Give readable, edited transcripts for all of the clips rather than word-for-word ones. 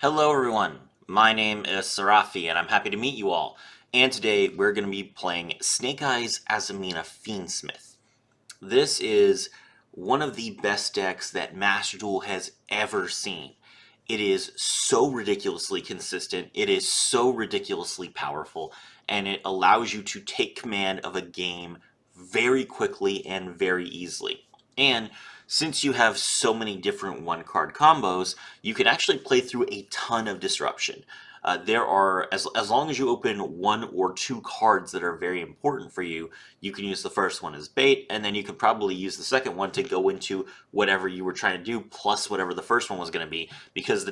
Hello everyone, my name is Sarafi and I'm happy to meet you all. And today we're going to be playing Snake Eyes Azamina Fiendsmith. This is one of the best decks that Master Duel has ever seen. It is so ridiculously consistent, it is so ridiculously powerful, and it allows you to take command of a game very quickly and very easily. And since you have so many different one-card combos, you can actually play through a ton of disruption. There are, as long as you open one or two cards that are very important for you, you can use the first one as bait, and then you can probably use the second one to go into whatever you were trying to do, plus whatever the first one was going to be, because the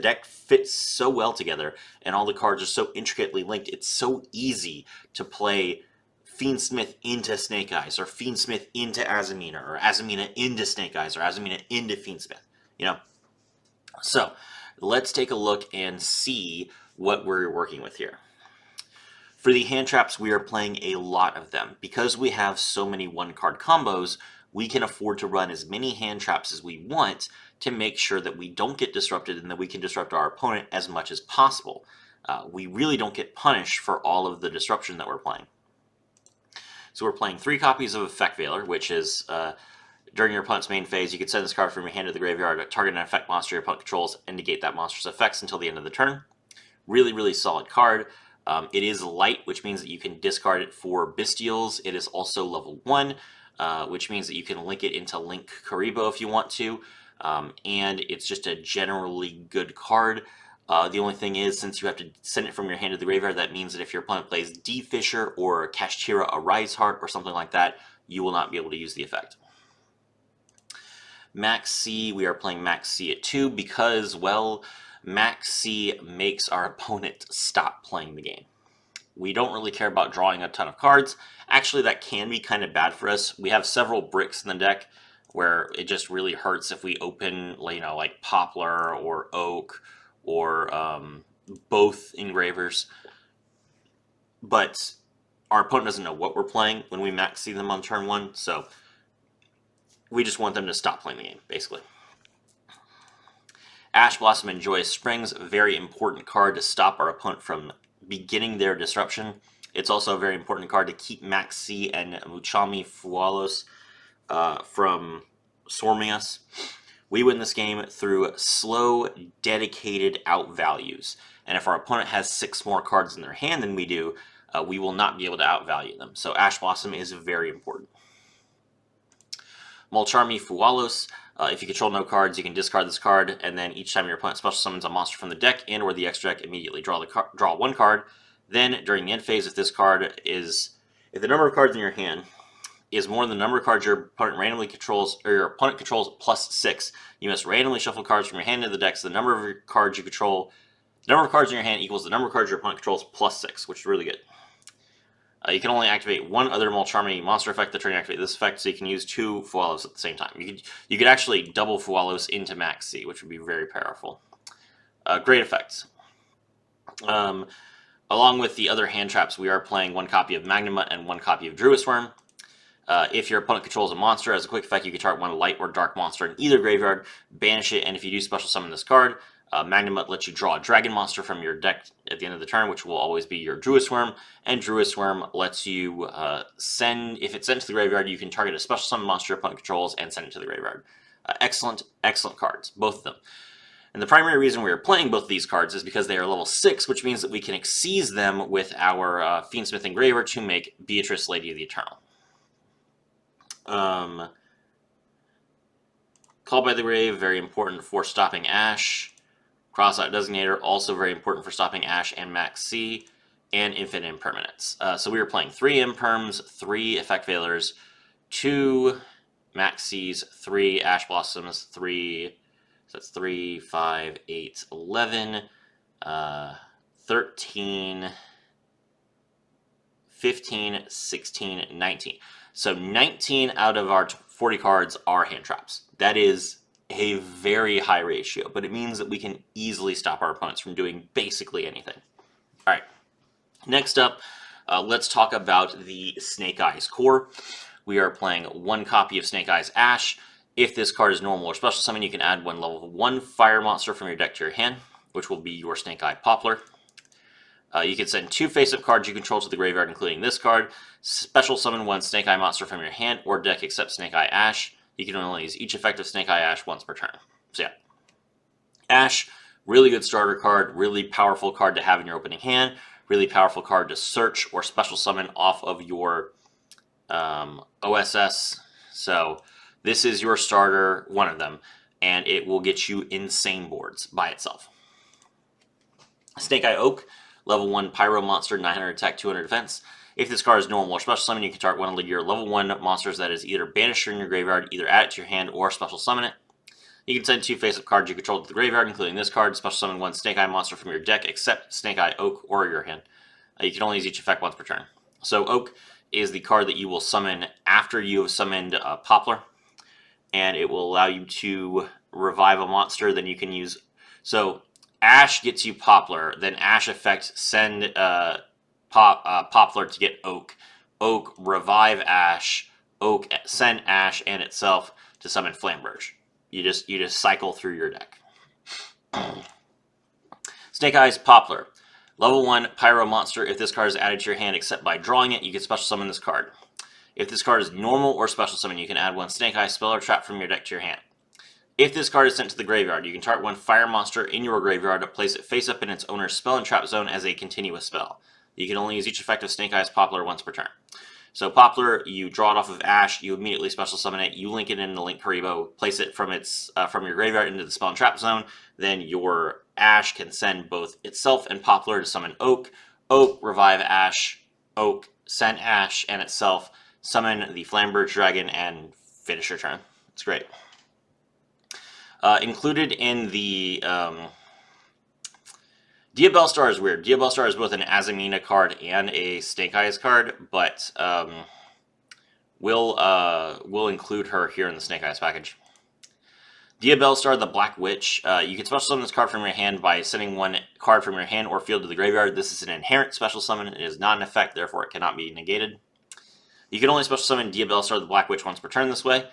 deck fits so well together, and all the cards are so intricately linked. It's so easy to play Fiendsmith into Snake Eyes, or Fiendsmith into Azamina, or Azamina into Snake Eyes, or Azamina into Fiendsmith. You know, so let's take a look and see what we're working with here. For the hand traps, we are playing a lot of them. Because we have so many one-card combos, we can afford to run as many hand traps as we want to make sure that we don't get disrupted and that we can disrupt our opponent as much as possible. We really don't get punished for all of the disruption that we're playing. So we're playing 3 copies of Effect Veiler, which is during your opponent's main phase, you can send this card from your hand to the graveyard, target an effect monster your opponent controls, and negate that monster's effects until the end of the turn. Really, really solid card. It is light, which means that you can discard it for Bestials. It is also level 1, which means that you can link it into Link Karibo if you want to. And it's just a generally good card. The only thing is, since you have to send it from your hand to the graveyard, that means that if your opponent plays D-Fisher or Kashtira Arise Heart or something like that, you will not be able to use the effect. Max C, we are playing Max C at 2 because, well, Max C makes our opponent stop playing the game. We don't really care about drawing a ton of cards. Actually, that can be kind of bad for us. We have several bricks in the deck where it just really hurts if we open, like Poplar or Oak or both Engravers. But our opponent doesn't know what we're playing when we Max C them on turn 1, so we just want them to stop playing the game, basically. Ash Blossom and Joyous Springs, a very important card to stop our opponent from beginning their disruption. It's also a very important card to keep Max C and Muchami Fualos from swarming us. We win this game through slow, dedicated outvalues. And if our opponent has 6 more cards in their hand than we do, we will not be able to outvalue them. So Ash Blossom is very important. Mulcharmy Fualos, if you control no cards, you can discard this card, and then each time your opponent special summons a monster from the deck and or the extra deck, immediately draw 1 card. Then, during the end phase, if the number of cards in your hand is more than the number of cards your opponent randomly controls, or your opponent controls plus 6, you must randomly shuffle cards from your hand to the deck, so the number of cards you control, the number of cards in your hand equals the number of cards your opponent controls plus 6, which is really good. You can only activate 1 other Mulcharmy monster effect to turn you activate this effect, so you can use 2 Fualos at the same time. You could actually double Fualos into Max C, which would be very powerful. Great effects. Along with the other hand traps, we are playing 1 copy of Magnamut and 1 copy of Druis Worm. If your opponent controls a monster, as a quick effect, you can target 1 light or dark monster in either graveyard, banish it, and if you do special summon this card, Magnamut lets you draw a dragon monster from your deck at the end of the turn, which will always be your Druis Worm, and Druis Worm lets you if it's sent to the graveyard, you can target a special summon monster your opponent controls and send it to the graveyard. Excellent cards, both of them. And the primary reason we are playing both of these cards is because they are level 6, which means that we can exceed them with our Fiendsmith Engraver to make Beatrice Lady of the Eternal. Call by the Grave, very important for stopping Ash. Crossout Designator, also very important for stopping Ash and Max C, and Infinite Impermanence. So we were playing 3 Imperms, 3 Effect Veilers, 2 Max Cs, 3 Ash Blossoms, 3, so that's 3, 5, 8, 11, 13, 15, 16, 19. So 19 out of our 40 cards are hand traps. That is a very high ratio, but it means that we can easily stop our opponents from doing basically anything. All right, next up, let's talk about the Snake Eyes Core. We are playing 1 copy of Snake Eyes Ash. If this card is normal or special summon, you can add 1 level 1 fire monster from your deck to your hand. which will be your Snake Eye Poplar. You can send 2 face-up cards you control to the graveyard, including this card. Special summon 1 Snake Eye monster from your hand or deck except Snake Eye Ash. You can only use each effect of Snake Eye Ash once per turn. So yeah, Ash, really good starter card, really powerful card to have in your opening hand, really powerful card to search or special summon off of your OSS. So this is your starter, one of them, and it will get you insane boards by itself. Snake Eye Oak, level 1 Pyro monster, 900 attack, 200 defense. If this card is normal or special summon, you can target one of your level 1 monsters that is either banished in your graveyard, either add it to your hand or special summon it. You can send 2 face-up cards you control to the graveyard, including this card. Special summon 1 Snake Eye monster from your deck, except Snake Eye Oak or your hand. You can only use each effect once per turn. So Oak is the card that you will summon after you have summoned Poplar, and it will allow you to revive a monster. Then you can use... So Ash gets you Poplar, then Ash effect send Poplar to get Oak. Oak revive Ash. Oak send Ash and itself to summon Flamberge. You just cycle through your deck. Snake Eyes Poplar. Level 1 Pyro monster. If this card is added to your hand except by drawing it, you can special summon this card. If this card is normal or special summon, you can add 1 Snake Eye spell or trap from your deck to your hand. If this card is sent to the graveyard, you can target 1 fire monster in your graveyard to place it face up in its owner's spell and trap zone as a continuous spell. You can only use each effect of Snake Eyes Poplar once per turn. So Poplar, you draw it off of Ash, you immediately special summon it, you link it in the Link Haribo, place it from your graveyard into the spell and trap zone. Then your Ash can send both itself and Poplar to summon Oak. Oak, revive Ash. Oak, send Ash and itself, summon the Flamberge Dragon, and finish your turn. It's great. Included in the... Diabellstar is weird. Diabellstar is both an Azamina card and a Snake Eyes card, but we'll include her here in the Snake Eyes package. Diabellstar, the Black Witch. You can special summon this card from your hand by sending 1 card from your hand or field to the graveyard. This is an inherent special summon. It is not an effect, therefore it cannot be negated. You can only special summon Diabellstar, the Black Witch once per turn this way.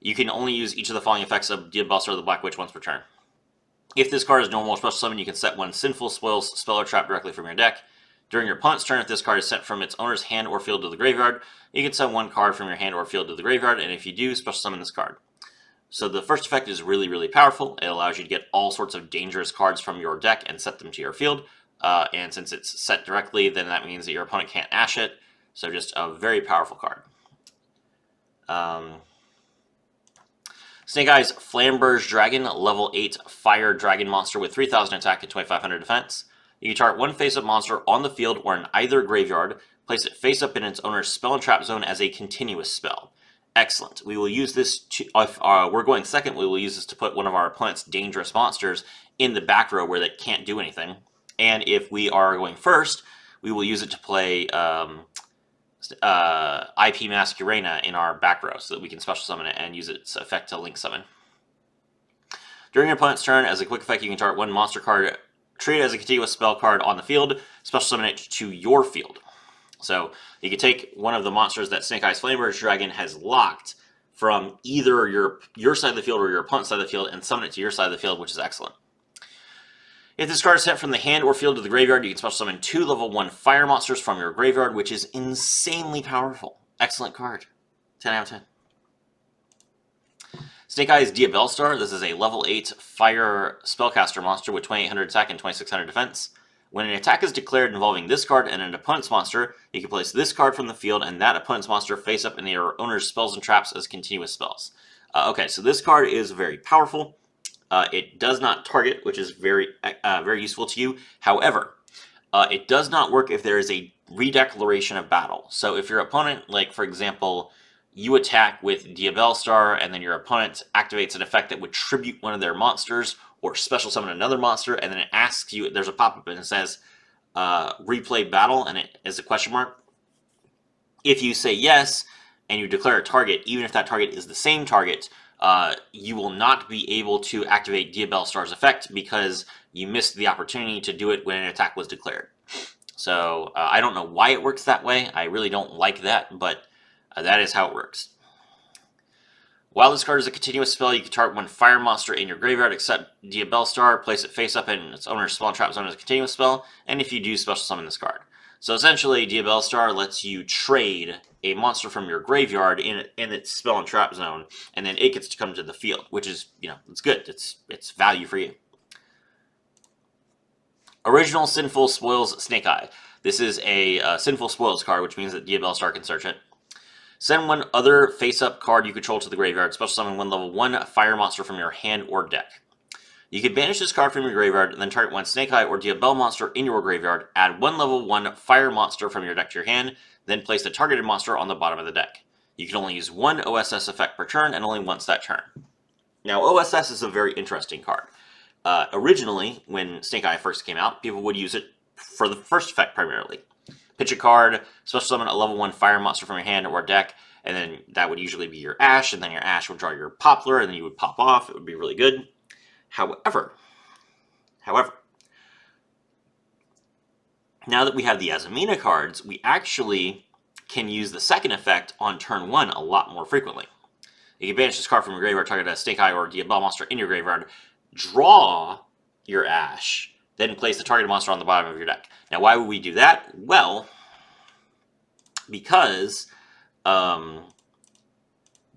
You can only use each of the following effects of Diabellstar, the Black Witch once per turn. If this card is normal or special summon, you can set 1 Sinful Spoils spell or trap directly from your deck. During your opponent's turn, if this card is sent from its owner's hand or field to the graveyard, you can send 1 card from your hand or field to the graveyard, and if you do, special summon this card. So the first effect is really, really powerful. It allows you to get all sorts of dangerous cards from your deck and set them to your field. And since it's set directly, then that means that your opponent can't Ash it. So just a very powerful card. Snake Eyes Flamberge Dragon, level 8 Fire Dragon monster with 3000 attack and 2500 defense. You can target 1 face-up monster on the field or in either graveyard, place it face-up in its owner's spell and trap zone as a continuous spell. Excellent. We will use this to, if we're going second, we will use this to put one of our opponent's dangerous monsters in the back row where they can't do anything. And if we are going first, we will use it to play IP Masquerena in our back row so that we can special summon it and use its effect to link summon. During your opponent's turn, as a quick effect, you can target 1 monster card, treat it as a continuous spell card on the field, special summon it to your field. So you can take one of the monsters that Snake Eyes Flamberge Dragon has locked from either your side of the field or your opponent's side of the field and summon it to your side of the field, which is excellent. If this card is sent from the hand or field to the graveyard, you can special summon 2 level 1 fire monsters from your graveyard, which is insanely powerful. Excellent card. 10 out of 10. Snake Eyes Diabellstar. This is a level 8 fire spellcaster monster with 2800 attack and 2600 defense. When an attack is declared involving this card and an opponent's monster, you can place this card from the field and that opponent's monster face up in your owner's spells and traps as continuous spells. Okay, so this card is very powerful. It does not target, which is very useful to you. However, it does not work if there is a redeclaration of battle. So if your opponent, like for example, you attack with Diabellstar and then your opponent activates an effect that would tribute one of their monsters or special summon another monster, and then it asks you, there's a pop-up and it says replay battle and it is a question mark. If you say yes and you declare a target, even if that target is the same target, you will not be able to activate Diabellstar's effect because you missed the opportunity to do it when an attack was declared. So I don't know why it works that way. I really don't like that, but that is how it works. While this card is a continuous spell, you can target one fire monster in your graveyard except Duel Star, place it face up in its owner's spawn trap zone as a continuous spell, and if you do, special summon this card. So essentially, Duel Star lets you trade a monster from your graveyard in its spell and trap zone, and then it gets to come to the field, which is, it's good. It's value for you. Original Sinful Spoils Snake Eye. This is a Sinful Spoils card, which means that Duel Star can search it. Send one other face-up card you control to the graveyard. Special summon one level 1 fire monster from your hand or deck. You can banish this card from your graveyard, and then target one Snake Eye or Duel monster in your graveyard. Add one level 1 fire monster from your deck to your hand, then place the targeted monster on the bottom of the deck. You can only use one OSS effect per turn, and only once that turn. Now, OSS is a very interesting card. Originally, when Snake Eye first came out, people would use it for the first effect primarily. Pitch a card, special summon a level 1 fire monster from your hand or deck, and then that would usually be your Ash, and then your Ash would draw your Poplar, and then you would pop off. It would be really good. However, now that we have the Azamina cards, we actually can use the second effect on turn 1 a lot more frequently. You can banish this card from your graveyard, target a Snake Eye or Duel monster in your graveyard, draw your Ash, then place the targeted monster on the bottom of your deck. Now, why would we do that? Well, because the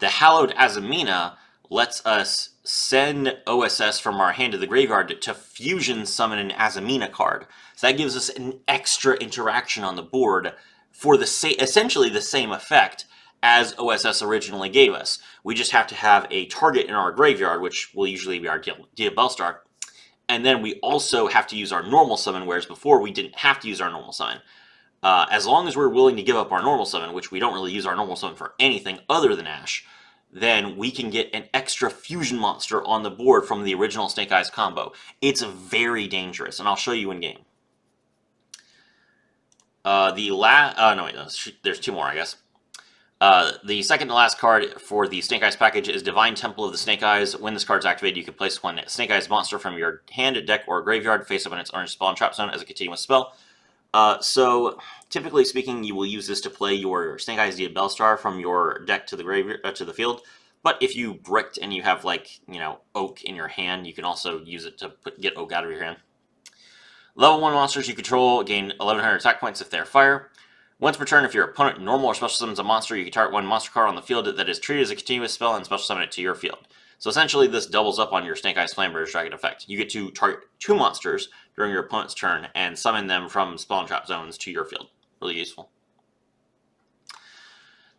Hallowed Azamina lets us send OSS from our hand to the graveyard to fusion summon an Azamina card. So that gives us an extra interaction on the board for essentially the same effect as OSS originally gave us. We just have to have a target in our graveyard, which will usually be our Duel Star. And then we also have to use our normal summon, whereas before we didn't have to use our normal summon. As long as we're willing to give up our normal summon, which we don't really use our normal summon for anything other than Ash, then we can get an extra fusion monster on the board from the original Snake Eyes combo. It's very dangerous, and I'll show you in game. There's two more, I guess. The second to last card for the Snake Eyes package is Divine Temple of the Snake Eyes. When this card is activated, you can place one Snake Eyes monster from your hand, deck, or graveyard face up in its orange spawn trap zone as a continuous spell. So, typically speaking, you will use this to play your Snake Eyes Duel Star from your deck to the graveyard to the field. But if you bricked and you have, Oak in your hand, you can also use it to get Oak out of your hand. Level 1 monsters you control gain 1100 attack points if they are fire. Once per turn, if your opponent normal or special summons a monster, you can target one monster card on the field that is treated as a continuous spell and special summon it to your field. So essentially, this doubles up on your Snake Eyes Flamber's Dragon effect. You get to target 2 monsters during your opponent's turn and summon them from spawn trap zones to your field. Really useful.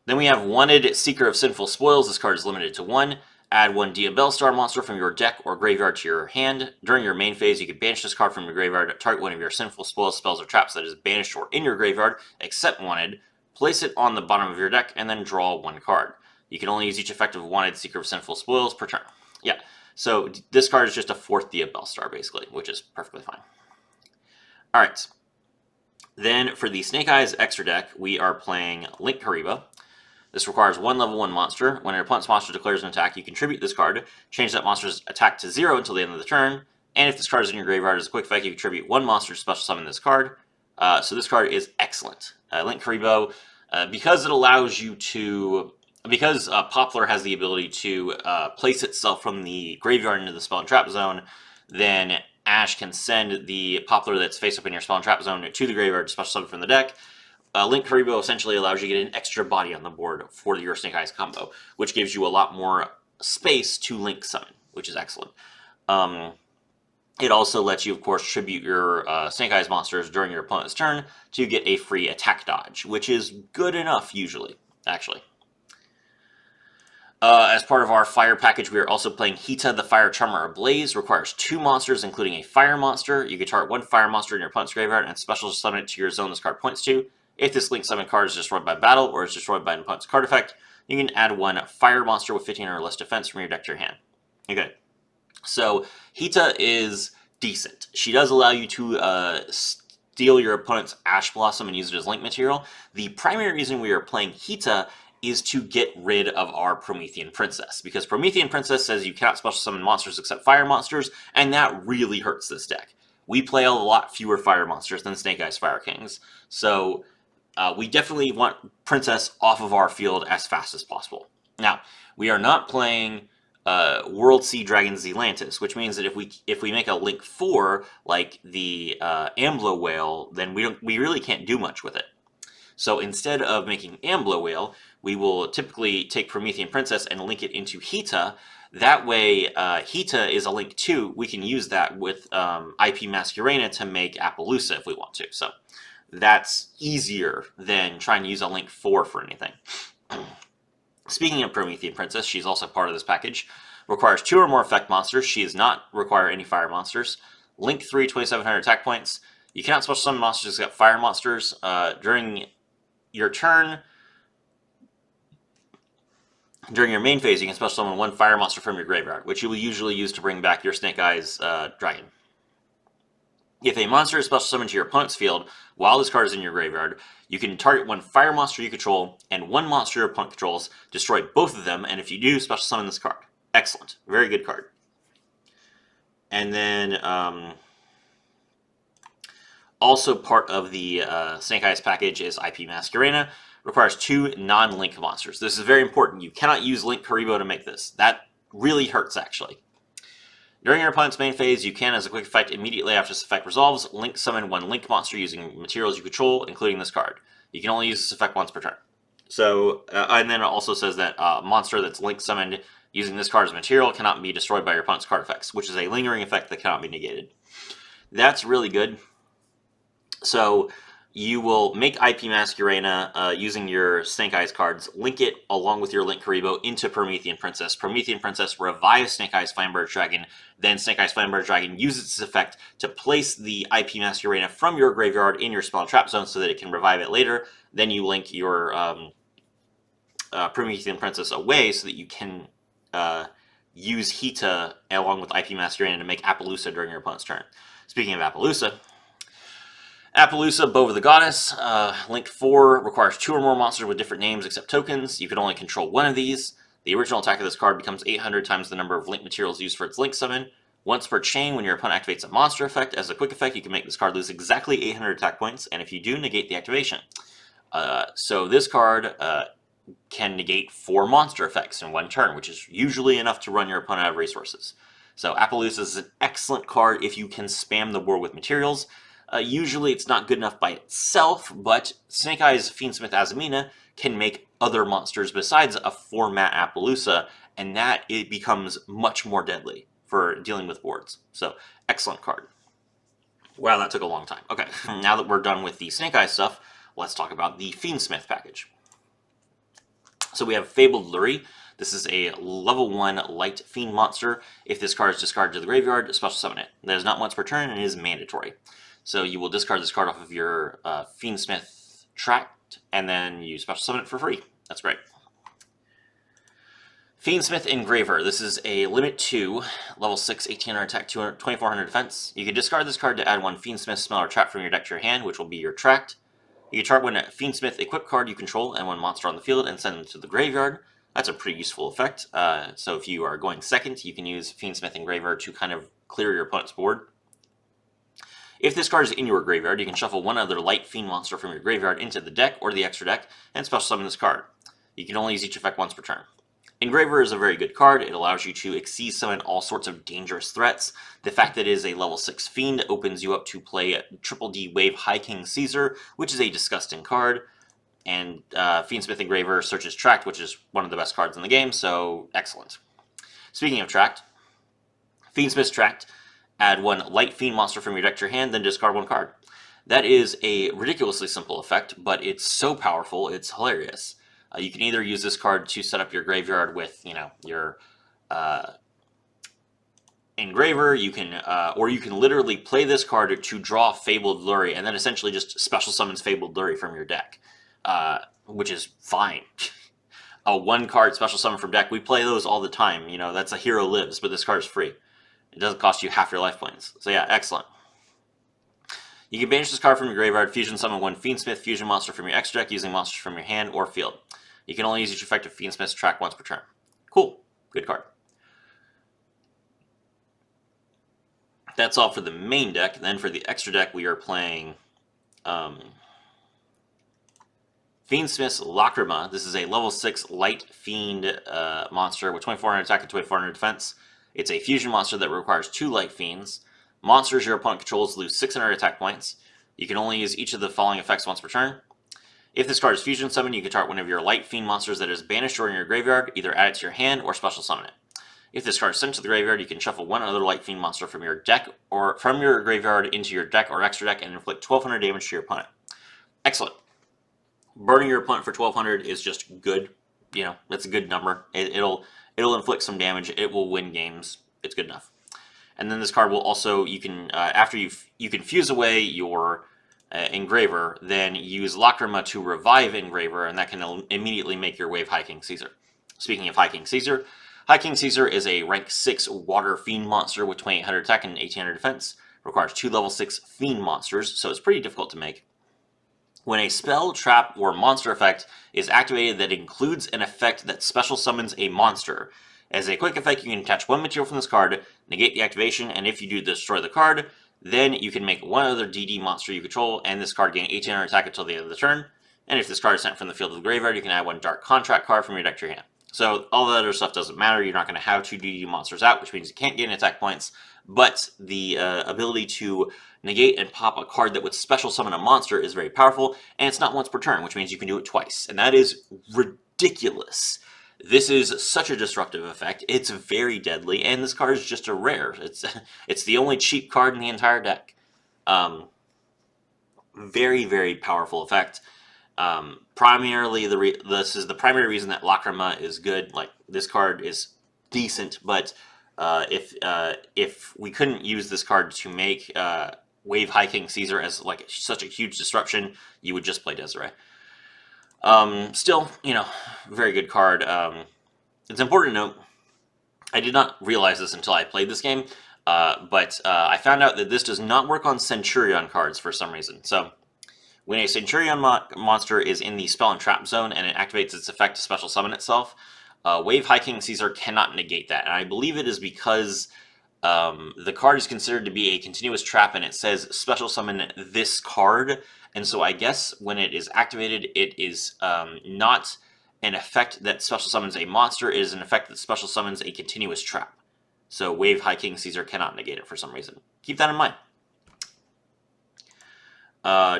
Then we have Wanted Seeker of Sinful Spoils. This card is limited to 1. Add one Duel Star monster from your deck or graveyard to your hand. During your main phase, you can banish this card from your graveyard, target one of your Sinful Spoils spells or traps that is banished or in your graveyard, except Wanted, place it on the bottom of your deck, and then draw 1 card. You can only use each effect of Wanted Seeker of Sinful Spoils per turn. Yeah, so this card is just a 4th Duel Star, basically, which is perfectly fine. Alright, then for the Snake Eyes extra deck, we are playing Link Karibo. This requires 1 level 1 monster. When your opponent's monster declares an attack, you contribute this card, change that monster's attack to 0 until the end of the turn, and if this card is in your graveyard as a quick effect, you contribute 1 monster to special summon this card. So this card is excellent. Link Karibo, because it allows you to... Because Poplar has the ability to place itself from the graveyard into the spawn trap zone, then Ash can send the Poplar that's face up in your spawn trap zone to the graveyard to special summon from the deck. Link Karibo essentially allows you to get an extra body on the board for your Snake Eyes combo, which gives you a lot more space to Link summon, which is excellent. It also lets you, of course, tribute your Snake Eyes monsters during your opponent's turn to get a free attack dodge, which is good enough, usually, actually. As part of our fire package, we are also playing Hita the Fire Charmer Ablaze. Requires 2 monsters, including a fire monster. You can target 1 fire monster in your opponent's graveyard and special summon it to your zone this card points to. If this Link summon card is destroyed by battle or is destroyed by an opponent's card effect, you can add 1 fire monster with 15 or less defense from your deck to your hand. Okay, so Hita is decent. She does allow you to steal your opponent's Ash Blossom and use it as Link material. The primary reason we are playing Hita is to get rid of our Promethean Princess, because Promethean Princess says you cannot special summon monsters except fire monsters, and that really hurts this deck. We play a lot fewer fire monsters than Snake Eyes Fire Kings, so we definitely want Princess off of our field as fast as possible. Now, We are not playing World Sea Dragon Zealantis, which means that if we make a Link 4 like the Amblo Whale, then we really can't do much with it. So instead of making Amblo Whale, we will typically take Promethean Princess and link it into Hita. That way, Hita is a Link 2. We can use that with IP Masquerena to make Appaloosa if we want to. So that's easier than trying to use a Link 4 for anything. Speaking of Promethean Princess, she's also part of this package. Requires 2 or more effect monsters. She does not require any fire monsters. Link 3, 2,700 attack points. You cannot special summon monsters that got fire monsters. During your turn, during your main phase, you can special summon 1 fire monster from your graveyard, which you will usually use to bring back your Snake Eyes dragon. If a monster is special summoned to your opponent's field while this card is in your graveyard, you can target 1 fire monster you control and 1 monster your opponent controls, destroy both of them, and if you do, special summon this card. Excellent. Very good card. And then also part of the Snake Eyes package is IP Masquerena. Requires 2 non-Link monsters. This is very important. You cannot use Link Karibo to make this. That really hurts, actually. During your opponent's main phase, you can, as a quick effect, immediately after this effect resolves, Link summon 1 Link monster using materials you control, including this card. You can only use this effect once per turn. So, and then it also says that a monster that's Link summoned using this card as material cannot be destroyed by your opponent's card effects, which is a lingering effect that cannot be negated. That's really good. So you will make IP Masquerena using your Snake Eyes cards, link it along with your Link Karibo into Promethean Princess. Promethean Princess revives Snake Eyes Flamberge Dragon, then Snake Eyes Flamberge Dragon uses its effect to place the IP Masquerena from your graveyard in your spell trap zone so that it can revive it later. Then you link your Promethean Princess away so that you can use Hita along with IP Masquerena to make Appaloosa during your opponent's turn. Speaking of Appaloosa, Bow of the Goddess, Link 4, requires 2 or more monsters with different names except tokens. You can only control 1 of these. The original attack of this card becomes 800 times the number of Link materials used for its Link summon. Once per chain, when your opponent activates a monster effect, as a quick effect, you can make this card lose exactly 800 attack points, and if you do, negate the activation. So this card can negate 4 monster effects in 1 turn, which is usually enough to run your opponent out of resources. So Appaloosa is an excellent card if you can spam the board with materials. Usually it's not good enough by itself, but Snake Eyes Fiendsmith Azamina can make other monsters besides a 4-mat Appaloosa, and that it becomes much more deadly for dealing with boards. So, excellent card. Wow, that took a long time. Okay, now that we're done with the Snake Eyes stuff, let's talk about the Fiendsmith package. So we have Fabled Lurie. This is a level 1 light fiend monster. If this card is discarded to the graveyard, special summon it. That is not once per turn and it is mandatory. So you will discard this card off of your Fiendsmith tract, and then you special summon it for free. That's great. Fiendsmith Engraver. This is a limit 2, level 6, 1800 attack, 2400 defense. You can discard this card to add 1 Fiendsmith spell or trap from your deck to your hand, which will be your tract. You can target 1 Fiendsmith equipped card you control and 1 monster on the field and send them to the graveyard. That's a pretty useful effect. So if you are going second, you can use Fiendsmith Engraver to kind of clear your opponent's board. If this card is in your graveyard, you can shuffle 1 other light fiend monster from your graveyard into the deck or the extra deck and special summon this card. You can only use each effect once per turn. Engraver is a very good card. It allows you to Xyz summon all sorts of dangerous threats. The fact that it is a level 6 fiend opens you up to play Triple D Wave High King Caesar, which is a disgusting card. And Fiendsmith Engraver searches Tract, which is one of the best cards in the game, so excellent. Speaking of Tract, Fiendsmith Tract. Add 1 light fiend monster from your deck to your hand, then discard 1 card. That is a ridiculously simple effect, but it's so powerful, it's hilarious. You can either use this card to set up your graveyard with, your Engraver. You can, or you can literally play this card to draw Fabled Lurie, and then essentially just special summons Fabled Lurie from your deck, which is fine. A 1-card special summon from deck, we play those all the time. That's a Hero Lives, but this card is free. It doesn't cost you half your life points. So yeah, excellent. You can banish this card from your graveyard, fusion summon 1 Fiendsmith fusion monster from your extra deck using monsters from your hand or field. You can only use each effective Fiendsmith's track once per turn. Cool. Good card. That's all for the main deck. Then for the extra deck, we are playing Fiendsmith's Lacrima. This is a level 6 light fiend monster with 2400 attack and 2400 defense. It's a fusion monster that requires 2 light fiends. Monsters your opponent controls lose 600 attack points. You can only use each of the following effects once per turn. If this card is fusion summoned, you can target one of your light fiend monsters that is banished or in your graveyard, either add it to your hand or special summon it. If this card is sent to the graveyard, you can shuffle one other light fiend monster from your deck or from your graveyard into your deck or extra deck and inflict 1200 damage to your opponent. Excellent. Burning your opponent for 1200 is just good. You know, that's a good number. It'll inflict some damage. It will win games. It's good enough. And then this card will also, you can after you can fuse away your Engraver, then use Lacrima to revive Engraver, and that can immediately make your wave High King Caesar. Speaking of High King Caesar is a rank 6 water fiend monster with 2800 attack and 1800 defense. Requires 2 level 6 fiend monsters, so it's pretty difficult to make. When a spell, trap, or monster effect is activated that includes an effect that special summons a monster, as a quick effect you can attach one material from this card, negate the activation, and if you do destroy the card, then you can make one other DD monster you control, and this card gain 1800 attack until the end of the turn. And if this card is sent from the field to the graveyard, you can add one Dark Contract card from your deck to your hand. So all the other stuff doesn't matter. You're not going to have 2 DD monsters out, which means you can't gain attack points. But the ability to negate and pop a card that would special summon a monster is very powerful, and it's not once per turn, which means you can do it twice. And that is ridiculous. This is such a disruptive effect. It's very deadly, and this card is just a rare. It's the only cheap card in the entire deck. Very, very powerful effect. Primarily, this is the primary reason that Lacrima is good. Like, this card is decent, but if we couldn't use this card to make Wave High King Caesar as like such a huge disruption, you would just play Desiree. Still, you know, very good card. It's important to note, I did not realize this until I played this game, but I found out that this does not work on Centurion cards for some reason. So, when a Centurion monster is in the spell and trap zone and it activates its effect to special summon itself, Wave High King Caesar cannot negate that. And I believe it is because the card is considered to be a continuous trap and it says special summon this card. And so I guess when it is activated, it is not an effect that special summons a monster. It is an effect that special summons a continuous trap. So Wave High King Caesar cannot negate it for some reason. Keep that in mind.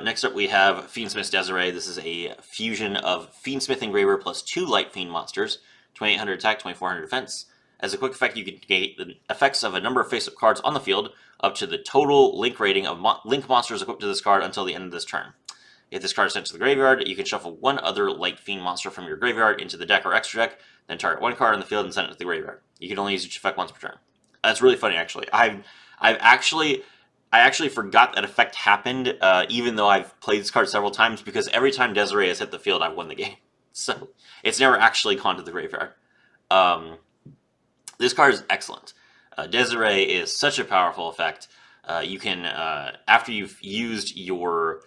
Next up we have Fiendsmith Desiree. This is a fusion of Fiendsmith Engraver plus 2 light fiend monsters, 2800 attack, 2400 defense. As a quick effect, you can negate the effects of a number of face-up cards on the field up to the total link rating of link monsters equipped to this card until the end of this turn. If this card is sent to the graveyard, you can shuffle one other light fiend monster from your graveyard into the deck or extra deck, then target one card on the field and send it to the graveyard. You can only use each effect once per turn. That's really funny, actually. I actually forgot that effect happened, even though I've played this card several times, because every time Desiree has hit the field, I've won the game. So it's never actually gone to the graveyard. This card is excellent. Desiree is such a powerful effect. You can, after you've used your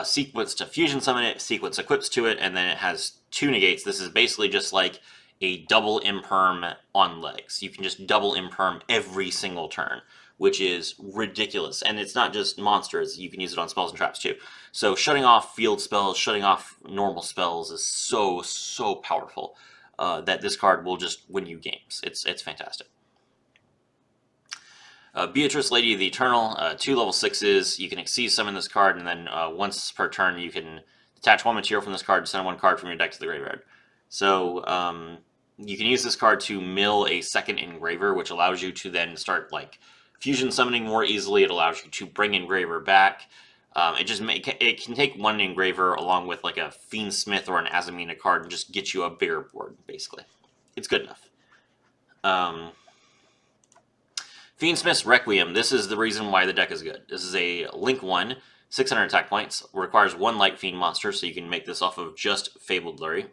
sequence to fusion summon it, sequence equips to it, and then it has 2 negates. This is basically just like a double imperm on legs. You can just double imperm every single turn, which is ridiculous. And it's not just monsters. You can use it on spells and traps too. So shutting off field spells, shutting off normal spells is so, so powerful. That this card will just win you games. It's fantastic. Beatrice, Lady of the Eternal, 2 level 6s. You can exceed summon this card, and then once per turn you can attach 1 material from this card to send 1 card from your deck to the graveyard. So you can use this card to mill a second Engraver, which allows you to then start like fusion summoning more easily. It allows you to bring Engraver back. It can take 1 Engraver along with like a Fiendsmith or an Azamina card and just get you a bigger board, basically. It's good enough. Fiendsmith's Requiem. This is the reason why the deck is good. This is a Link 1, 600 attack points. Requires 1 Light Fiend monster, so you can make this off of just Fabled Lurie.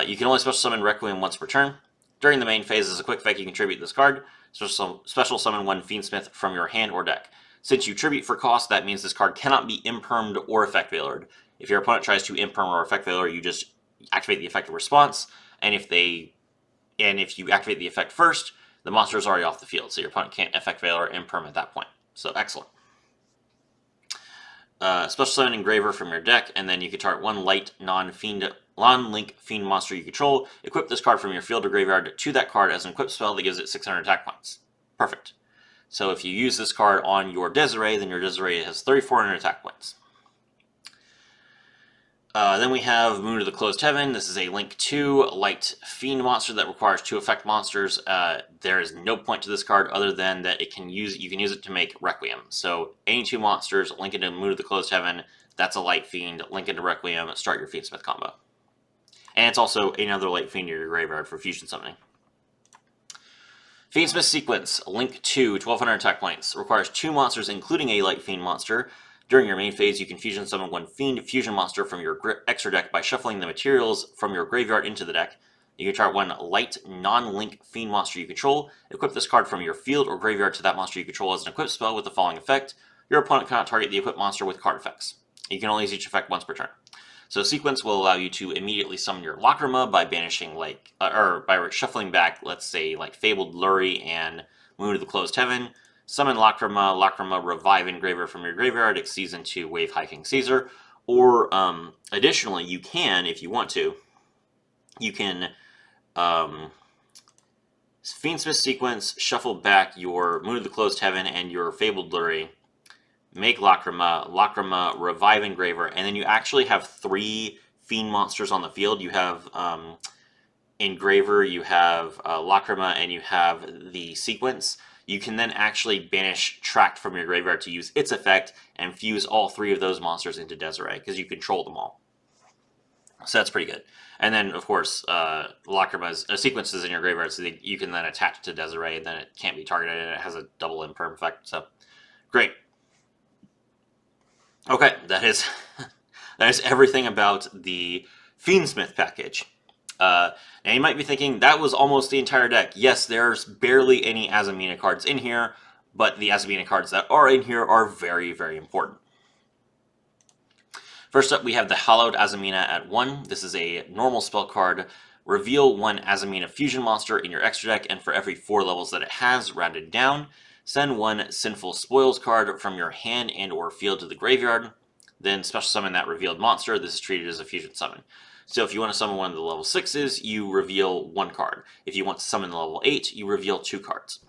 You can only special summon Requiem once per turn. During the main phase, as a quick effect, you can tribute this card. Special summon 1 Fiendsmith from your hand or deck. Since you tribute for cost, that means this card cannot be impermed or effect veilered. If your opponent tries to imperm or effect veiler, you just activate the effective response, and if you activate the effect first, the monster is already off the field, so your opponent can't effect veil or imperm at that point. So excellent. special summon Engraver from your deck, and then you can target one light non-link fiend monster you control. Equip this card from your field or graveyard to that card as an equipped spell that gives it 600 attack points. Perfect. So if you use this card on your Desiree, then your Desiree has 3,400 attack points. Then we have Moon of the Closed Heaven. This is a Link 2 light fiend monster that requires 2 effect monsters. There is no point to this card other than that you can use it to make Requiem. So any 2 monsters, link into Moon of the Closed Heaven, that's a light fiend, link into Requiem, start your Fiendsmith combo. And it's also another light fiend in your graveyard for fusion summoning. Fiendsmith Sequence, Link 2, 1,200 attack points. Requires 2 monsters including a light fiend monster. During your main phase, you can fusion summon 1 fiend fusion monster from your extra deck by shuffling the materials from your graveyard into the deck. You can target 1 light non-link fiend monster you control. Equip this card from your field or graveyard to that monster you control as an equipped spell with the following effect. Your opponent cannot target the equipped monster with card effects. You can only use each effect once per turn. So Sequence will allow you to immediately summon your Lacrima by banishing or by shuffling back, let's say, like Fabled Lurie and Moon of the Closed Heaven. Summon Lacrima, revive Engraver from your graveyard, it sees into Wave High King Caesar. Or, additionally, you can, if you want to, you can Fiendsmith Sequence, shuffle back your Moon of the Closed Heaven and your Fabled Lurie, make Lacrima, revive Engraver, and then you actually have 3 fiend monsters on the field. You have Engraver, you have Lacrima, and you have the Sequence. You can then actually banish Tract from your graveyard to use its effect and fuse all 3 of those monsters into Desiree, because you control them all. So that's pretty good. And then, of course, Lacrima's Sequence is in your graveyard, so you can then attach it to Desiree, and then it can't be targeted, and it has a double imperm effect. So, great. Okay, that is everything about the Fiendsmith package. Now you might be thinking, that was almost the entire deck. Yes, there's barely any Azamina cards in here, but the Azamina cards that are in here are very, very important. First up, we have the Hallowed Azamina at 1. This is a normal spell card. Reveal 1 Azamina fusion monster in your extra deck, and for every 4 levels that it has, rounded down, send 1 Sinful Spoils card from your hand and or field to the graveyard. Then special summon that revealed monster. This is treated as a fusion summon. So if you want to summon one of the level 6s, you reveal 1 card. If you want to summon the level 8, you reveal 2 cards.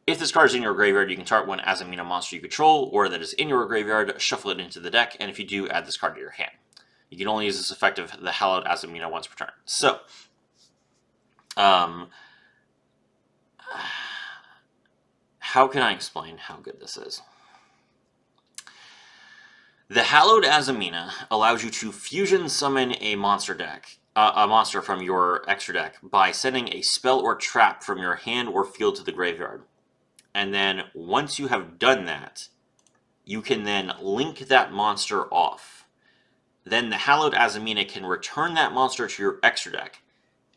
If this card is in your graveyard, you can target 1 Azamina monster you control, or that is in your graveyard, shuffle it into the deck, and if you do, add this card to your hand. You can only use this effect of the Hallowed Azamina once per turn. So, how can I explain how good this is? The Hallowed Azamina allows you to fusion summon a monster from your extra deck by sending a spell or trap from your hand or field to the graveyard. And then once you have done that, you can then link that monster off. Then the Hallowed Azamina can return that monster to your extra deck,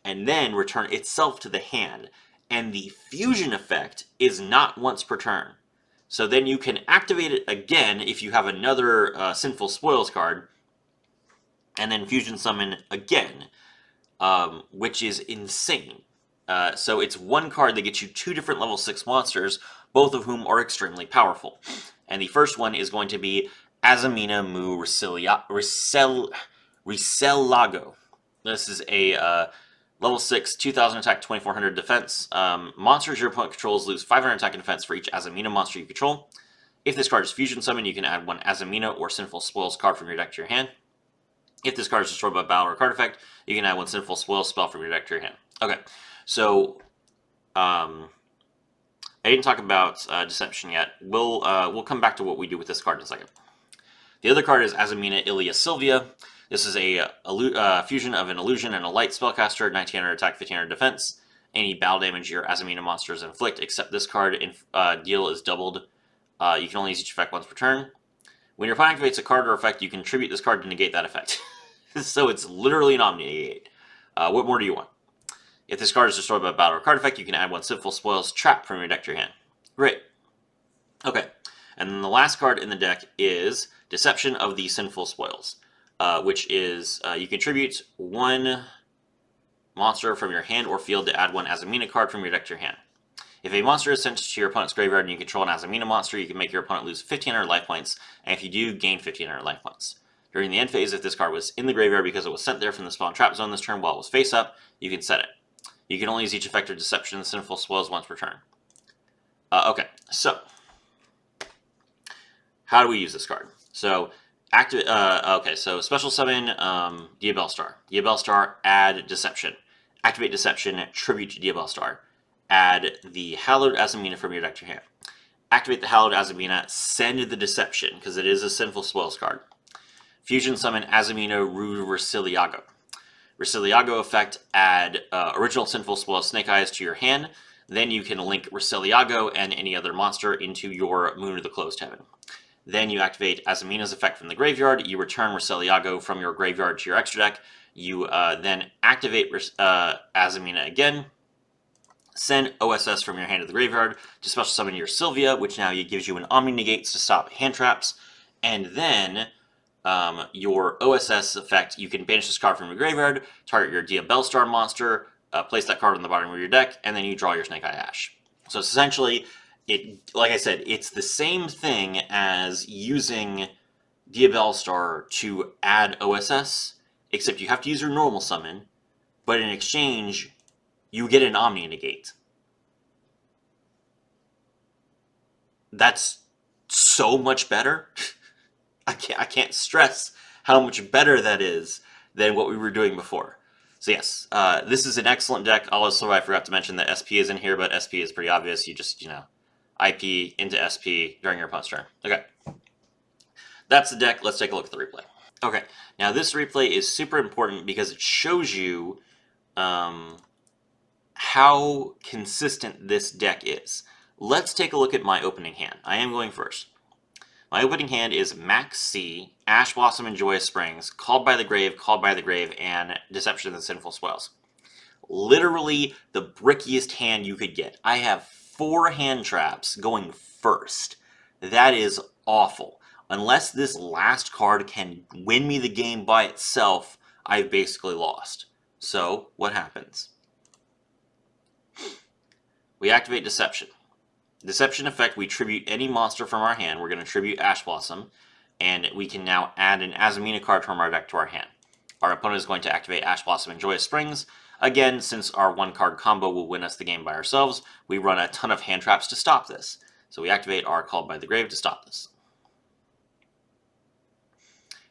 and then return itself to the hand. And the fusion effect is not once per turn. So then you can activate it again if you have another Sinful Spoils card, and then fusion summon again, which is insane. So it's 1 card that gets you 2 different level 6 monsters, both of whom are extremely powerful. And the first one is going to be Azamina Mu Riselago. This is a level 6, 2,000 attack, 2,400 defense. Monsters your opponent controls lose 500 attack and defense for each Azamina monster you control. If this card is fusion summon, you can add 1 Azamina or Sinful Spoils card from your deck to your hand. If this card is destroyed by battle or card effect, you can add 1 Sinful Spoils spell from your deck to your hand. Okay, so I didn't talk about Deception yet. We'll come back to what we do with this card in a second. The other card is Azamina Ilia Sylvia. This is a fusion of an illusion and a light spellcaster, 1900 attack, 1500 defense. Any battle damage your Azamina monsters inflict, except this card, deal is doubled. You can only use each effect once per turn. When your opponent activates a card or effect, you can tribute this card to negate that effect. So it's literally an Omni-Negate. What more do you want? If this card is destroyed by a battle or card effect, you can add 1 Sinful Spoils trap from your deck to your hand. Great. Okay, and then the last card in the deck is Deception of the Sinful Spoils, which is you contribute 1 monster from your hand or field to add 1 Azamina card from your deck to your hand. If a monster is sent to your opponent's graveyard and you control an Azamina monster, you can make your opponent lose 1,500 life points, and if you do, gain 1,500 life points. During the end phase, if this card was in the graveyard because it was sent there from the spawn trap zone this turn while it was face up, you can set it. You can only use each effect of Deception and Sinful Spoils once per turn. Okay, so how do we use this card? So so special summon Diabellstar. Diabellstar, add Deception. Activate Deception, tribute to Diabellstar. Add the Hallowed Azamina from your deck to your hand. Activate the Hallowed Azamina, send the Deception, because it is a Sinful Spoils card. Fusion summon Azamina Rusiliago. Rusiliago effect, add original Sinful Spoils Snake Eyes to your hand. Then you can link Rusiliago and any other monster into your Moon of the Closed Heaven. Then you activate Azamina's effect from the graveyard. You return Rusiliago from your graveyard to your extra deck. You then activate Azamina again. Send OSS from your hand to the graveyard to special summon your Sylvia, which now gives you an Omni Negates to stop hand traps. And then your OSS effect, you can banish this card from your graveyard, target your Diabellstar monster, place that card on the bottom of your deck, and then you draw your Snake Eye Ash. So it's essentially, like I said, it's the same thing as using Diabellstar to add OSS, except you have to use your normal summon, but in exchange, you get an Omni Negate. That's so much better. I can't stress how much better that is than what we were doing before. So yes, this is an excellent deck. Also, I forgot to mention that SP is in here, but SP is pretty obvious. You just, IP into SP during your opponent's turn. Okay. That's the deck. Let's take a look at the replay. Okay, now this replay is super important because it shows you how consistent this deck is. Let's take a look at my opening hand. I am going first. My opening hand is Max C, Ash Blossom and Joyous Springs, Called by the Grave, and Deception and Sinful Spoils. Literally the brickiest hand you could get. I have 4 hand traps going first. That is awful. Unless this last card can win me the game by itself, I've basically lost. So, what happens? We activate Deception. Deception effect, we tribute any monster from our hand. We're going to tribute Ash Blossom, and we can now add an Azamina card from our deck to our hand. Our opponent is going to activate Ash Blossom and Joyous Springs. Again, since our 1-card combo will win us the game by ourselves, we run a ton of hand traps to stop this. So we activate our Called by the Grave to stop this.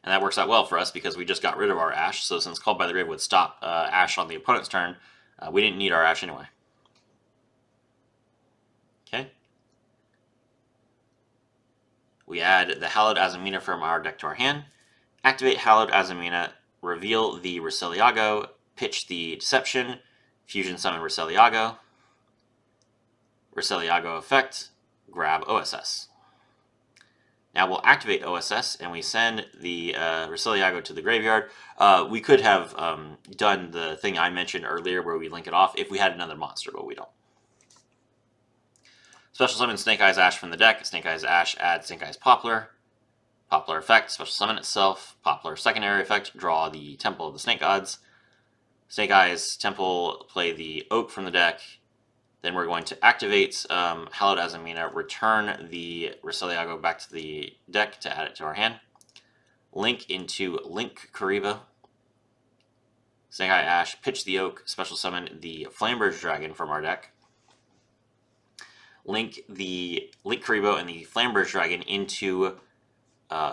And that works out well for us because we just got rid of our Ash, so since Called by the Grave would stop Ash on the opponent's turn, we didn't need our Ash anyway. Okay. We add the Hallowed Azamina from our deck to our hand, activate Hallowed Azamina, reveal the Rusiliago, pitch the Deception, fusion summon Rusiliago, Rusiliago effect, grab OSS. Now we'll activate OSS and we send the Rusiliago to the graveyard. We could have done the thing I mentioned earlier where we link it off if we had another monster, but we don't. Special summon Snake Eyes Ash from the deck. Snake Eyes Ash adds Snake Eyes Poplar. Poplar effect, special summon itself. Poplar secondary effect, draw the Temple of the Snake Gods. Snake Eyes Temple, play the Oak from the deck. Then we're going to activate Hallowed Azamina, return the Rusiliago back to the deck to add it to our hand. Link into Link Kariba. Snake Eye Ash, pitch the Oak, special summon the Flamberge Dragon from our deck. Link Karibo and the Flamberge Dragon into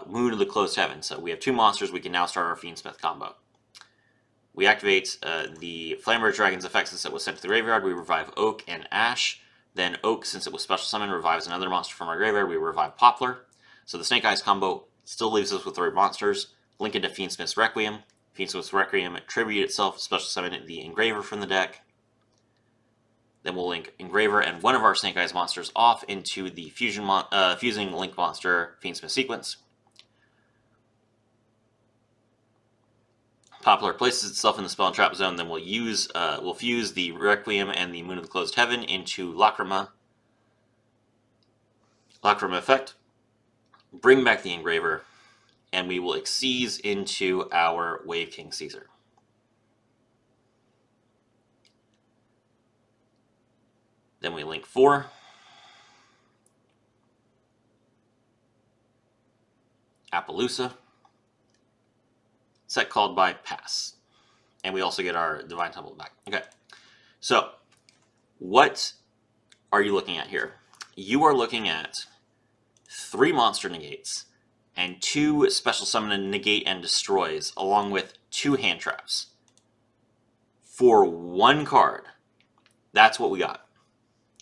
Moon of the Closed Heaven. So we have 2 monsters. We can now start our Fiendsmith combo. We activate the Flamberge Dragon's effect since it was sent to the graveyard. We revive Oak and Ash. Then Oak, since it was special summoned, revives another monster from our graveyard. We revive Poplar. So the Snake Eyes combo still leaves us with 3 monsters. Link into Fiendsmith's Requiem. Fiendsmith's Requiem tribute itself, special summon the Engraver from the deck. Then we'll link Engraver and one of our Snake Eyes monsters off into the fusing Link monster Fiendsmith sequence. Poplar places itself in the spell and trap zone. Then we'll fuse the Requiem and the Moon of the Closed Heaven into Lacrima. Lacrima effect. Bring back the Engraver, and we will Xyz into our Wave King Caesar. Then we link 4. Appaloosa. Set called by pass. And we also get our Divine Temple back. Okay. So, what are you looking at here? You are looking at 3 monster negates and 2 special summon negate and destroys, along with 2 hand traps. For 1 card. That's what we got.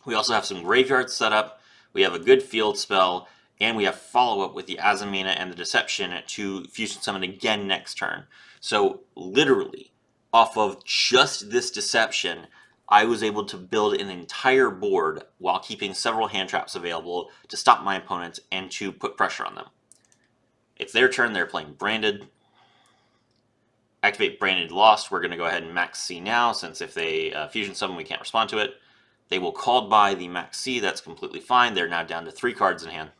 We also have some graveyards set up. We have a good field spell, and we have follow-up with the Azamina and the Deception to fusion summon again next turn. So literally, off of just this Deception, I was able to build an entire board while keeping several hand traps available to stop my opponents and to put pressure on them. It's their turn. They're playing Branded. Activate Branded Lost. We're going to go ahead and max C now, since if they fusion summon, we can't respond to it. They will called by the max C. That's completely fine. They're now down to 3 cards in hand.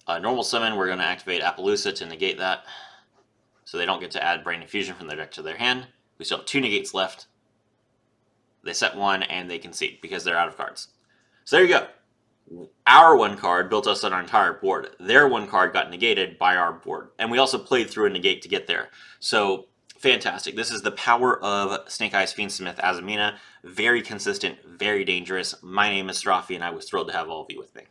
Normal summon, we're going to activate Appaloosa to negate that, so they don't get to add Branded Fusion from their deck to their hand. We still have 2 negates left. They set 1 and they concede because they're out of cards. So there you go. Our 1 card built us on our entire board. Their 1 card got negated by our board. And we also played through a negate to get there. So, fantastic. This is the power of Snake Eyes Fiendsmith Azamina. Very consistent, very dangerous. My name is Rafi, and I was thrilled to have all of you with me.